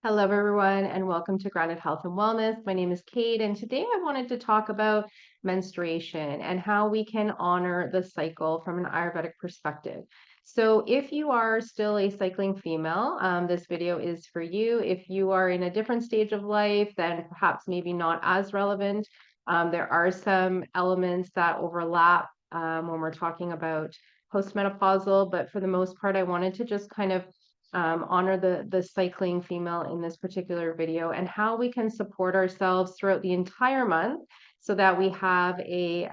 Hello, everyone, and welcome to Grounded Health and Wellness. My name is Kate, and today I wanted to talk about menstruation and how we can honor the cycle from an Ayurvedic perspective. So, if you are still a cycling female, this video is for you. If you are in a different stage of life, then perhaps maybe not as relevant. There are some elements that overlap when we're talking about postmenopausal, but for the most part, I wanted to just kind of honor the cycling female in this particular video and how we can support ourselves throughout the entire month so that we have a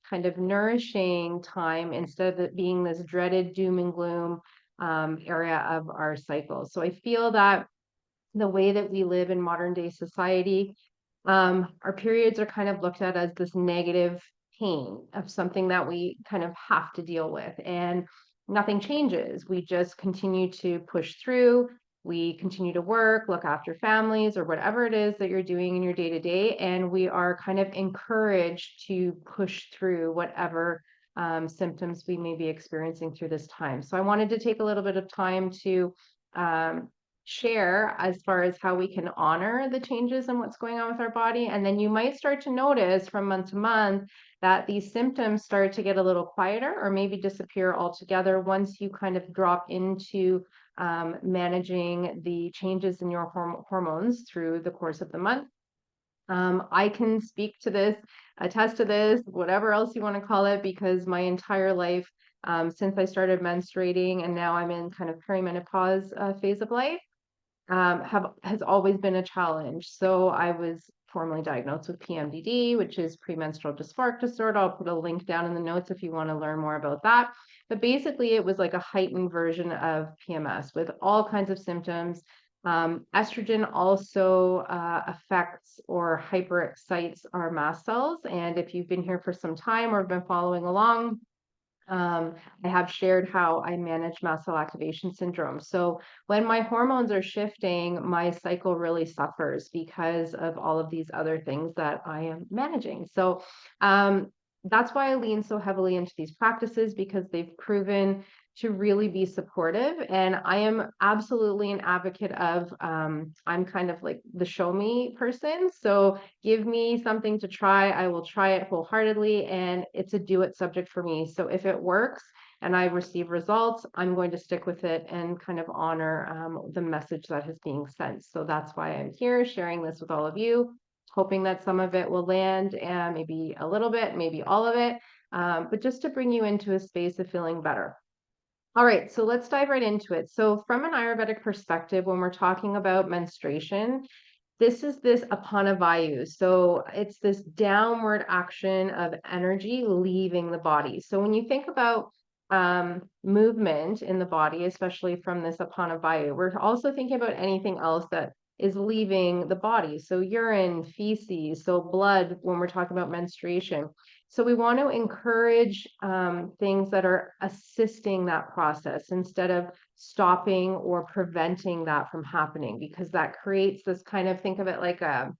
kind of nourishing time instead of it being this dreaded doom and gloom area of our cycle. So I feel that the way that we live in modern day society, our periods are kind of looked at as this negative pain of something that we kind of have to deal with. And nothing changes. We just continue to push through. We continue to work, look after families, or whatever it is that you're doing in your day to day. And we are kind of encouraged to push through whatever symptoms we may be experiencing through this time. So I wanted to take a little bit of time to um, share as far as how we can honor the changes and what's going on with our body. And then you might start to notice from month to month that these symptoms start to get a little quieter or maybe disappear altogether once you kind of drop into managing the changes in your hormones through the course of the month. I can speak to this, attest to this, whatever else you want to call it, because my entire life, since I started menstruating and now I'm in kind of perimenopause phase of life, has always been a challenge. So I was formally diagnosed with PMDD, which is premenstrual dysphoric disorder. I'll put a link down in the notes if you want to learn more about that. But basically, it was like a heightened version of PMS with all kinds of symptoms. Estrogen also affects or hyperexcites our mast cells. And if you've been here for some time or have been following along, I have shared how I manage mast cell activation syndrome. So when my hormones are shifting, my cycle really suffers because of all of these other things that I am managing. So that's why I lean so heavily into these practices because they've proven to really be supportive. And I am absolutely an advocate of, I'm kind of like the show me person. So give me something to try. I will try it wholeheartedly. And it's a do it subject for me. So if it works and I receive results, I'm going to stick with it and kind of honor the message that is being sent. So that's why I'm here sharing this with all of you, hoping that some of it will land and maybe a little bit, maybe all of it, but just to bring you into a space of feeling better. All right, so let's dive right into it. So from an Ayurvedic perspective, when we're talking about menstruation, this is this apana vayu. So it's this downward action of energy leaving the body. So when you think about movement in the body, especially from this apana vayu, we're also thinking about anything else that is leaving the body. So urine, feces, so blood when we're talking about menstruation. So we want to encourage things that are assisting that process instead of stopping or preventing that from happening, because that creates this kind of, think of it like a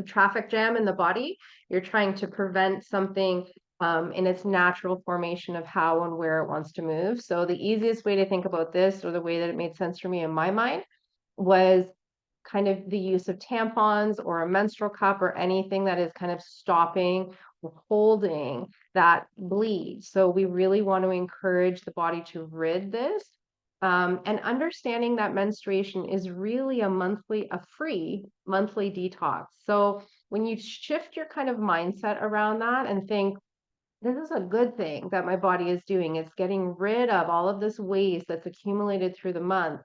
traffic jam in the body. You're trying to prevent something in its natural formation of how and where it wants to move. So the easiest way to think about this, or the way that it made sense for me in my mind, was kind of the use of tampons or a menstrual cup or anything that is kind of stopping or holding that bleed. So we really want to encourage the body to rid this. And understanding that menstruation is really a free monthly detox. So when you shift your kind of mindset around that and think, this is a good thing that my body is doing, it's getting rid of all of this waste that's accumulated through the month,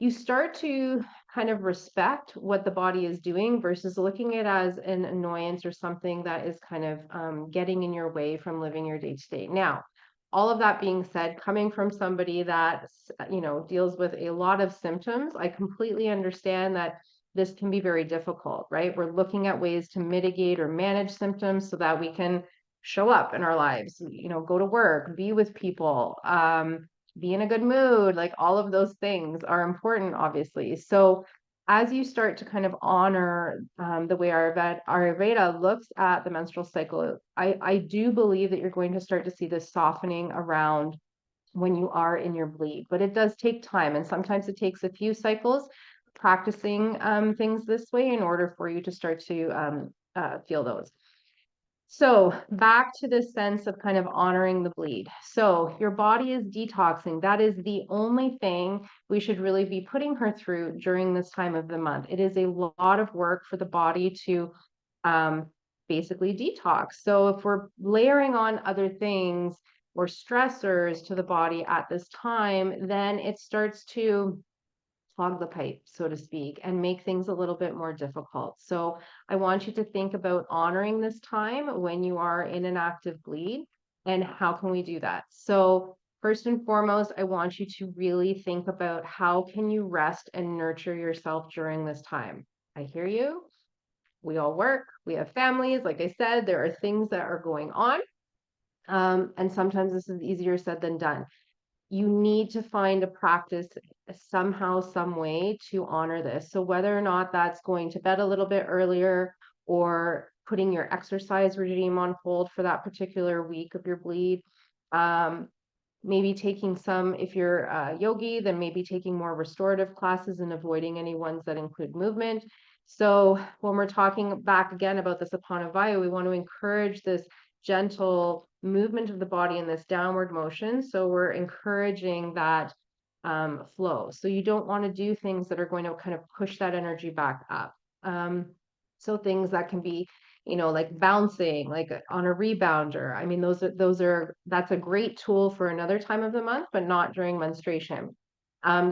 you start to kind of respect what the body is doing versus looking at it as an annoyance or something that is kind of getting in your way from living your day to day. Now, all of that being said, coming from somebody that deals with a lot of symptoms, I completely understand that this can be very difficult, right? We're looking at ways to mitigate or manage symptoms so that we can show up in our lives, go to work, be with people, be in a good mood. Like all of those things are important, obviously. So as you start to kind of honor the way Ayurveda looks at the menstrual cycle, I do believe that you're going to start to see this softening around when you are in your bleed, but it does take time. And sometimes it takes a few cycles. practicing things this way in order for you to start to feel those. So back to this sense of kind of honoring the bleed. So your body is detoxing. That is the only thing we should really be putting her through during this time of the month. It is a lot of work for the body to um, basically detox. So if we're layering on other things or stressors to the body at this time, then it starts to clog the pipe, so to speak, and make things a little bit more difficult. So I want you to think about honoring this time when you are in an active bleed, and how can we do that? So first and foremost, I want you to really think about how can you rest and nurture yourself during this time. I hear you. We all work, we have families. Like I said, there are things that are going on. And sometimes this is easier said than done. You need to find a practice somehow, some way to honor this. So whether or not that's going to bed a little bit earlier or putting your exercise regime on hold for that particular week of your bleed, maybe taking some, if you're a yogi, then maybe taking more restorative classes and avoiding any ones that include movement. So when we're talking back again about this Apana Vayu, we want to encourage this gentle movement of the body in this downward motion. So we're encouraging that flow. So you don't want to do things that are going to kind of push that energy back up. So things that can be, like bouncing, like on a rebounder. I mean, that's a great tool for another time of the month, but not during menstruation.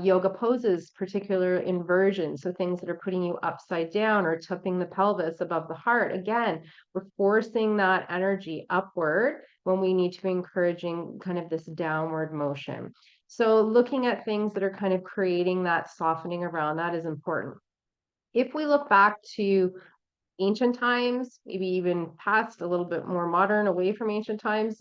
Yoga poses, particular inversions, so things that are putting you upside down or tipping the pelvis above the heart. Again, we're forcing that energy upward when we need to be encouraging kind of this downward motion. So looking at things that are kind of creating that softening around that is important. If we look back to ancient times, maybe even past a little bit more modern, away from ancient times,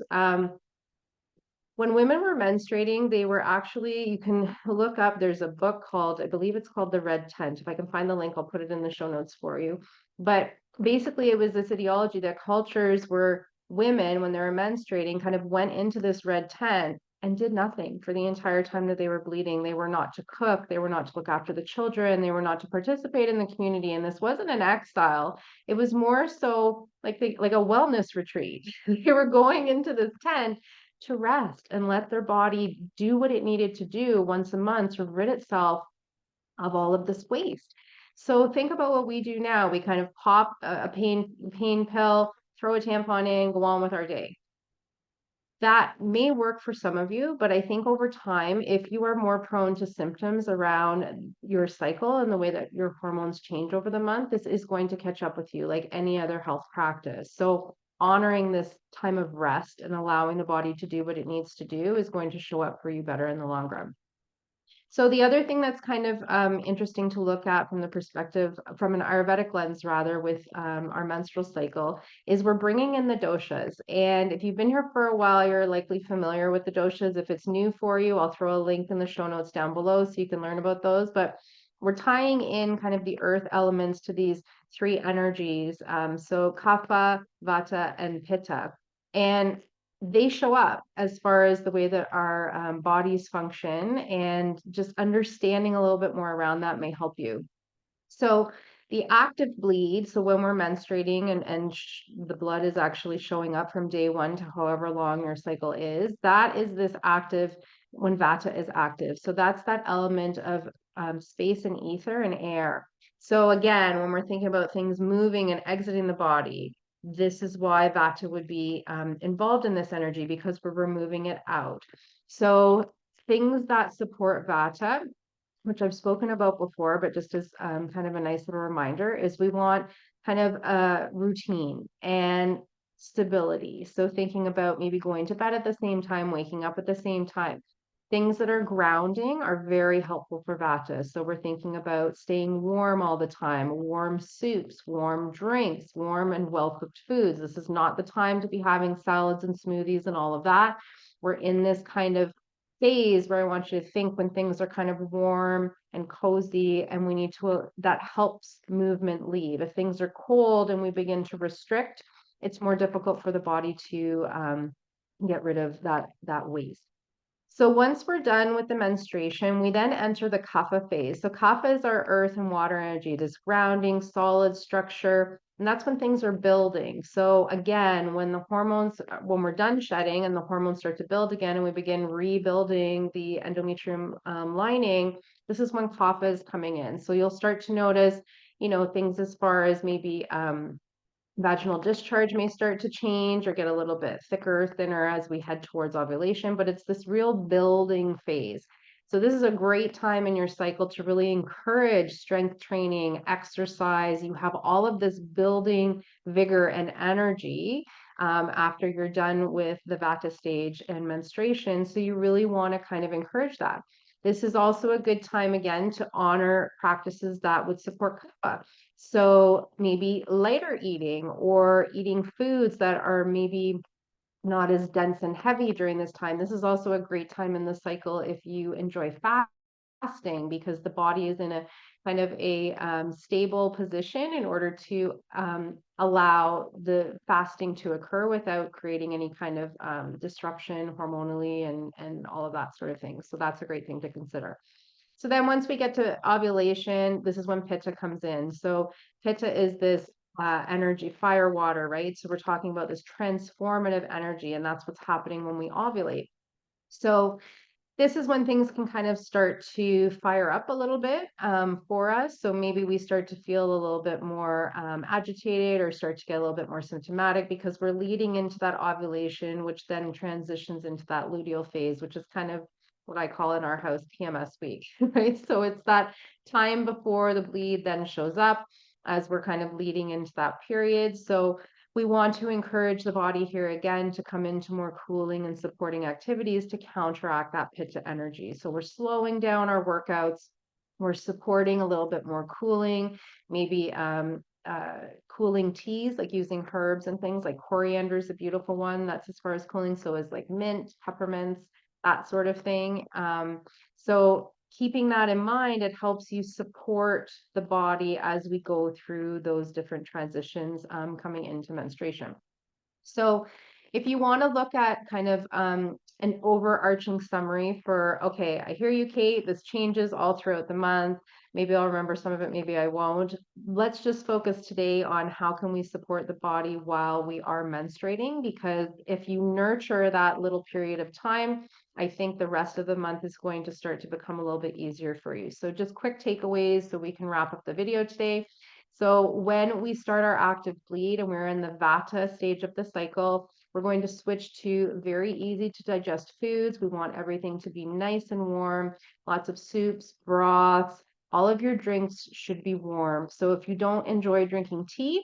when women were menstruating, they were actually, you can look up, there's a book called, I believe it's called The Red Tent. If I can find the link, I'll put it in the show notes for you. But basically, it was this ideology that cultures where women, when they were menstruating, kind of went into this red tent and did nothing for the entire time that they were bleeding. They were not to cook, they were not to look after the children, they were not to participate in the community. And this wasn't an exile, it was more so like like a wellness retreat. They were going into this tent to rest and let their body do what it needed to do once a month to rid itself of all of this waste. So think about what we do now. We kind of pop a pain pill, throw a tampon in, go on with our day. That may work for some of you, but I think over time, if you are more prone to symptoms around your cycle and the way that your hormones change over the month, this is going to catch up with you like any other health practice. So honoring this time of rest and allowing the body to do what it needs to do is going to show up for you better in the long run. So the other thing that's kind of interesting to look at from the perspective, from an Ayurvedic lens rather, with our menstrual cycle, is we're bringing in the doshas. And if you've been here for a while, you're likely familiar with the doshas. If it's new for you, I'll throw a link in the show notes down below so you can learn about those. But we're tying in kind of the earth elements to these three energies. So kapha, vata, and pitta. And they show up as far as the way that our bodies function, and just understanding a little bit more around that may help you. So the active bleed, so when we're menstruating and the blood is actually showing up from day one to however long your cycle is, that is this active, when vata is active. So that's that element of space and ether and air. So again, when we're thinking about things moving and exiting the body, this is why vata would be involved in this energy, because we're removing it out. So things that support vata, which I've spoken about before, but just as kind of a nice little reminder, is we want kind of a routine and stability. So thinking about maybe going to bed at the same time, waking up at the same time. Things that are grounding are very helpful for vata. So we're thinking about staying warm all the time, warm soups, warm drinks, warm and well-cooked foods. This is not the time to be having salads and smoothies and all of that. We're in this kind of phase where I want you to think when things are kind of warm and cozy, and we need to, that helps movement leave. If things are cold and we begin to restrict, it's more difficult for the body to get rid of that waste. So once we're done with the menstruation, we then enter the kapha phase. So kapha is our earth and water energy, this grounding, solid structure, and that's when things are building. So again, when the hormones, when we're done shedding and the hormones start to build again, and we begin rebuilding the endometrium lining, this is when kapha is coming in. So you'll start to notice, things as far as maybe vaginal discharge may start to change or get a little bit thicker, thinner as we head towards ovulation, but it's this real building phase. So this is a great time in your cycle to really encourage strength training, exercise. You have all of this building vigor and energy after you're done with the Vata stage and menstruation. So you really want to kind of encourage that. This is also a good time again to honor practices that would support kapha. So maybe lighter eating or eating foods that are maybe not as dense and heavy during this time. This is also a great time in the cycle if you enjoy fasting, because the body is in a kind of a stable position in order to allow the fasting to occur without creating any kind of disruption hormonally and all of that sort of thing. So that's a great thing to consider. So then once we get to ovulation, this is when pitta comes in. So pitta is this energy, fire, water, right? So we're talking about this transformative energy, and that's what's happening when we ovulate. So this is when things can kind of start to fire up a little bit for us. So maybe we start to feel a little bit more agitated or start to get a little bit more symptomatic because we're leading into that ovulation, which then transitions into that luteal phase, which is kind of what I call in our house PMS week, right? So it's that time before the bleed then shows up as we're kind of leading into that period. So we want to encourage the body here again to come into more cooling and supporting activities to counteract that pitta energy. So we're slowing down our workouts. We're supporting a little bit more cooling, maybe cooling teas, like using herbs and things like coriander is a beautiful one. That's as far as cooling. So is like mint, peppermints, that sort of thing. So keeping that in mind, it helps you support the body as we go through those different transitions coming into menstruation. So if you want to look at kind of an overarching summary for, okay, I hear you, Kate, this changes all throughout the month. Maybe I'll remember some of it, maybe I won't. Let's just focus today on how can we support the body while we are menstruating, because if you nurture that little period of time, I think the rest of the month is going to start to become a little bit easier for you. So just quick takeaways so we can wrap up the video today. So when we start our active bleed and we're in the Vata stage of the cycle, we're going to switch to very easy to digest foods. We want everything to be nice and warm, lots of soups, broths. All of your drinks should be warm. So if you don't enjoy drinking tea,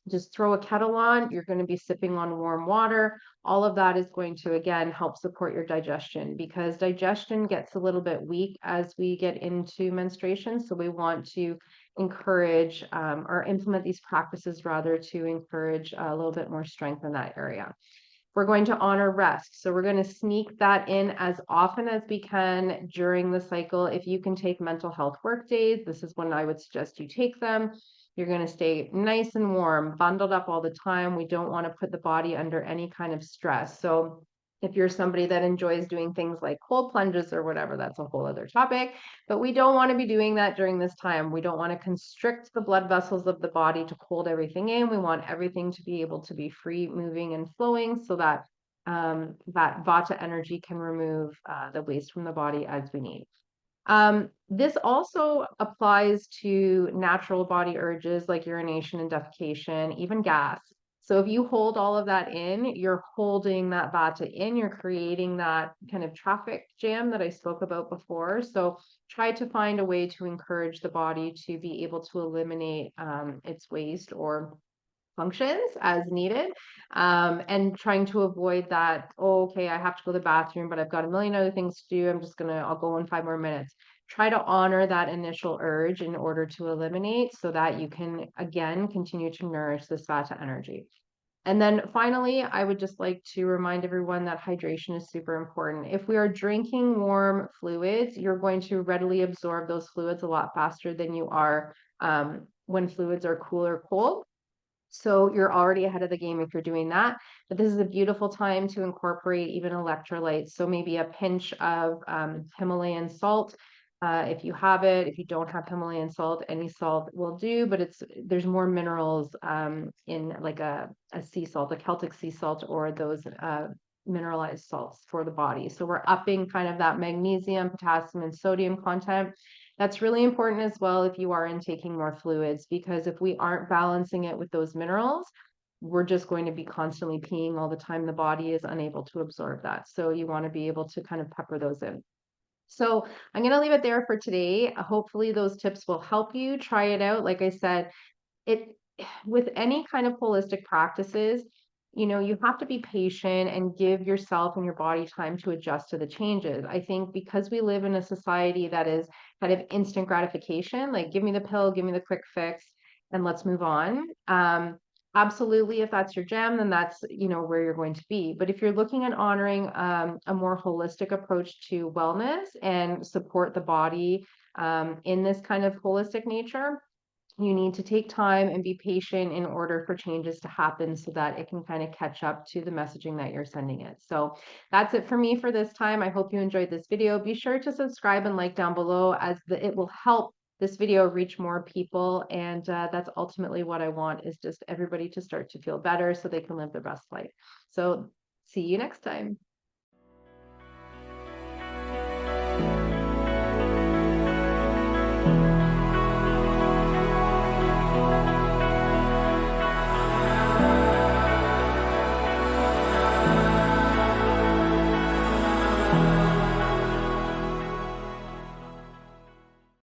just throw a kettle on. You're going to be sipping on warm water. All of that is going to, again, help support your digestion, because digestion gets a little bit weak as we get into menstruation. So we want to encourage or implement these practices rather to encourage a little bit more strength in that area. We're going to honor rest. So we're going to sneak that in as often as we can during the cycle. If you can take mental health work days, this is when I would suggest you take them. You're going to stay nice and warm, bundled up all the time. We don't want to put the body under any kind of stress. So if you're somebody that enjoys doing things like cold plunges or whatever, that's a whole other topic. But we don't want to be doing that during this time. We don't want to constrict the blood vessels of the body to hold everything in. We want everything to be able to be free, moving, and flowing so that that Vata energy can remove the waste from the body as we need. This also applies to natural body urges like urination and defecation, even gas. So if you hold all of that in, you're holding that Vata in, you're creating that kind of traffic jam that I spoke about before. So try to find a way to encourage the body to be able to eliminate its waste or functions as needed, and trying to avoid that, oh, okay, I have to go to the bathroom, but I've got a million other things to do. I'll go in 5 more minutes. Try to honor that initial urge in order to eliminate so that you can, again, continue to nourish this Vata energy. And then finally, I would just like to remind everyone that hydration is super important. If we are drinking warm fluids, you're going to readily absorb those fluids a lot faster than you are when fluids are cool or cold. So you're already ahead of the game if you're doing that. But this is a beautiful time to incorporate even electrolytes. So maybe a pinch of Himalayan salt. If you have it, if you don't have Himalayan salt, any salt will do, but there's more minerals in like a sea salt, a Celtic sea salt, or those mineralized salts for the body. So we're upping kind of that magnesium, potassium, and sodium content. That's really important as well if you are intaking more fluids, because if we aren't balancing it with those minerals, we're just going to be constantly peeing all the time. The body is unable to absorb that. So you want to be able to kind of pepper those in. So I'm going to leave it there for today. Hopefully those tips will help you. Try it out. Like I said, it with any kind of holistic practices, you have to be patient and give yourself and your body time to adjust to the changes. I think because we live in a society that is kind of instant gratification, like give me the pill, give me the quick fix, and let's move on. Absolutely, if that's your jam, then that's where you're going to be. But if you're looking at honoring a more holistic approach to wellness and support the body in this kind of holistic nature, you need to take time and be patient in order for changes to happen so that it can kind of catch up to the messaging that you're sending it. So that's it for me for this time. I hope you enjoyed this video. Be sure to subscribe and like down below, as it will help this video reach more people. And that's ultimately what I want, is just everybody to start to feel better so they can live their best life. So see you next time.